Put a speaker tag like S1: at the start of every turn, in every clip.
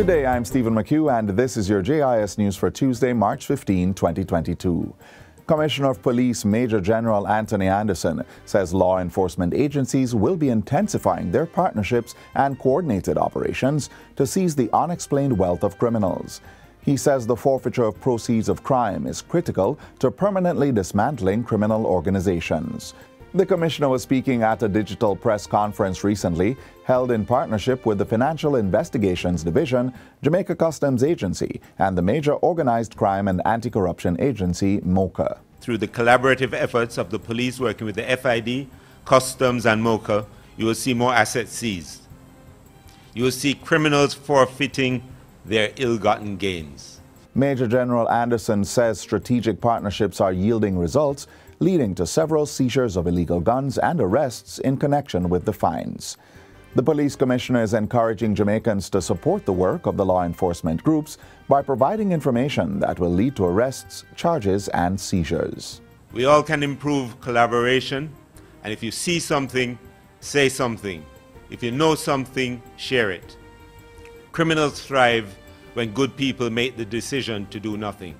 S1: Good day, I'm Stephen McHugh, and this is your JIS News for Tuesday, March 15, 2022. Commissioner of Police Major General Anthony Anderson says law enforcement agencies will be intensifying their partnerships and coordinated operations to seize the unexplained wealth of criminals. He says the forfeiture of proceeds of crime is critical to permanently dismantling criminal organizations. The commissioner was speaking at a digital press conference recently held in partnership with the Financial Investigations Division, Jamaica Customs Agency, and the major organized crime and anti-corruption agency, MOCA.
S2: Through the collaborative efforts of the police working with the FID, Customs and MOCA, you will see more assets seized. You will see criminals forfeiting their ill-gotten gains.
S1: Major General Anderson says strategic partnerships are yielding results, leading to several seizures of illegal guns and arrests in connection with the fines. The police commissioner is encouraging Jamaicans to support the work of the law enforcement groups by providing information that will lead to arrests, charges, and seizures.
S2: We all can improve collaboration, and if you see something, say something. If you know something, share it. Criminals thrive when good people make the decision to do nothing.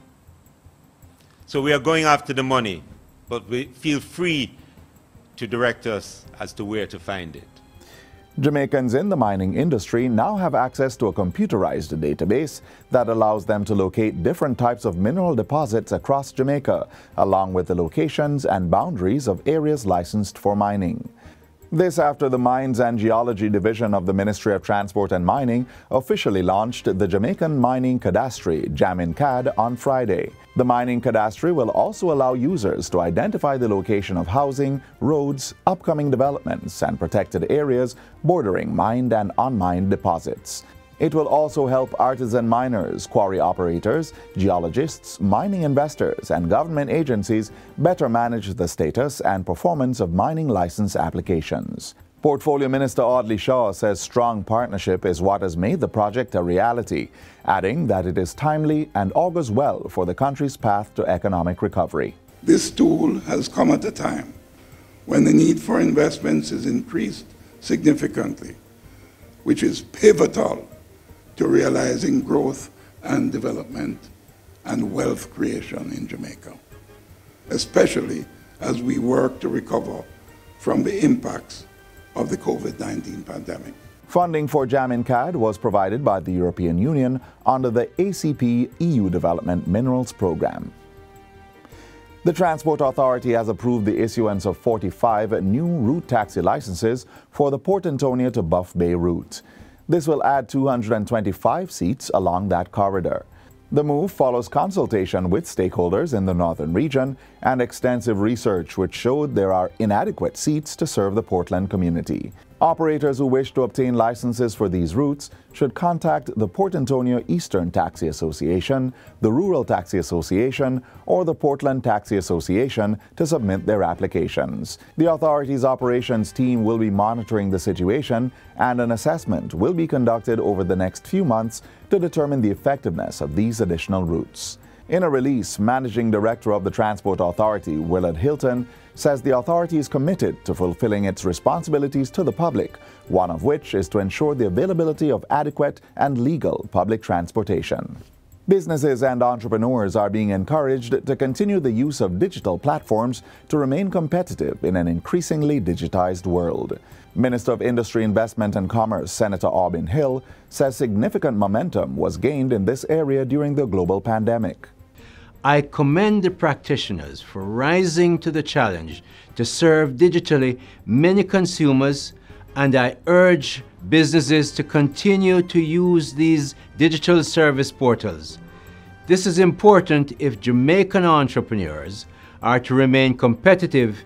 S2: So we are going after the money, but we feel free to direct us as to where to find it.
S1: Jamaicans in the mining industry now have access to a computerized database that allows them to locate different types of mineral deposits across Jamaica, along with the locations and boundaries of areas licensed for mining. This after the Mines and Geology Division of the Ministry of Transport and Mining officially launched the Jamaica Miningcadastry, JIS, on Friday. The Miningcadastry will also allow users to identify the location of housing, roads, upcoming developments, and protected areas bordering mined and unmined deposits. It will also help artisan miners, quarry operators, geologists, mining investors, and government agencies better manage the status and performance of mining license applications. Portfolio Minister Audley Shaw says strong partnership is what has made the project a reality, adding that it is timely and augurs well for the country's path to economic recovery.
S3: This tool has come at a time when the need for investments is increased significantly, which is pivotal to realizing growth and development and wealth creation in Jamaica, especially as we work to recover from the impacts of the COVID-19 pandemic.
S1: Funding for JIS was provided by the European Union under the ACP EU Development Minerals Program. The Transport Authority has approved the issuance of 45 new route taxi licenses for the Port Antonio to Buff Bay route. This will add 225 seats along that corridor. The move follows consultation with stakeholders in the northern region and extensive research which showed there are inadequate seats to serve the Portland community. Operators who wish to obtain licenses for these routes should contact the Port Antonio Eastern Taxi Association, the Rural Taxi Association, or the Portland Taxi Association to submit their applications. The authority's operations team will be monitoring the situation, and an assessment will be conducted over the next few months to determine the effectiveness of these additional routes. In a release, Managing Director of the Transport Authority, Willard Hilton, says the authority is committed to fulfilling its responsibilities to the public, one of which is to ensure the availability of adequate and legal public transportation. Businesses and entrepreneurs are being encouraged to continue the use of digital platforms to remain competitive in an increasingly digitized world. Minister of Industry, Investment and Commerce, Senator Aubin Hill, says significant momentum was gained in this area during the global pandemic.
S4: I commend the practitioners for rising to the challenge to serve digitally many consumers, and I urge businesses to continue to use these digital service portals. This is important if Jamaican entrepreneurs are to remain competitive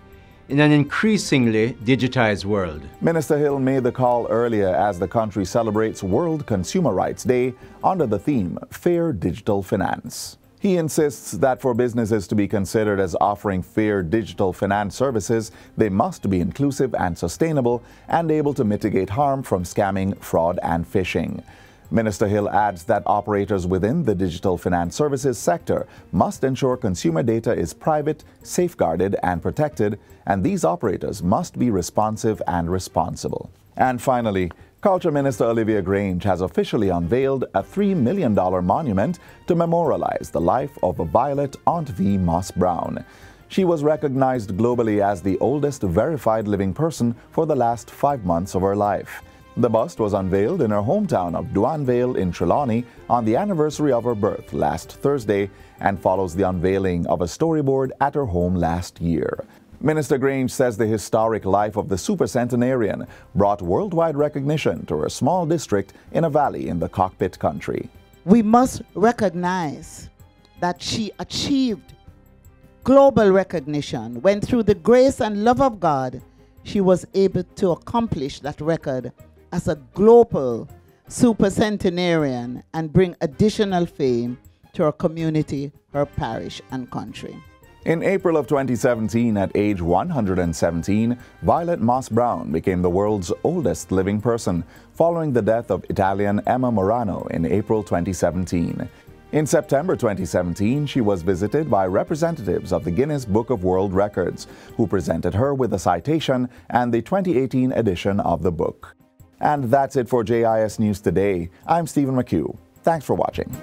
S4: in an increasingly digitized world.
S1: Minister Hill made the call earlier as the country celebrates World Consumer Rights Day under the theme Fair Digital Finance. He insists that for businesses to be considered as offering fair digital finance services, they must be inclusive and sustainable and able to mitigate harm from scamming, fraud, and phishing. Minister Hill adds that operators within the digital finance services sector must ensure consumer data is private, safeguarded, and protected, and these operators must be responsive and responsible. And finally, Culture Minister Olivia Grange has officially unveiled a $3 million monument to memorialize the life of Violet Aunt V. Moss Brown. She was recognized globally as the oldest verified living person for the last 5 months of her life. The bust was unveiled in her hometown of Duanvale in Trelawney on the anniversary of her birth last Thursday and follows the unveiling of a storyboard at her home last year. Minister Grange says the historic life of the supercentenarian brought worldwide recognition to her small district in a valley in the Cockpit country.
S5: We must recognize that she achieved global recognition when, through the grace and love of God, she was able to accomplish that record as a global supercentenarian and bring additional fame to her community, her parish, and country.
S1: In April of 2017, at age 117, Violet Moss Brown became the world's oldest living person, following the death of Italian Emma Morano in April 2017. In September 2017, she was visited by representatives of the Guinness Book of World Records, who presented her with a citation and the 2018 edition of the book. And that's it for JIS News Today. I'm Stephen McHugh. Thanks for watching.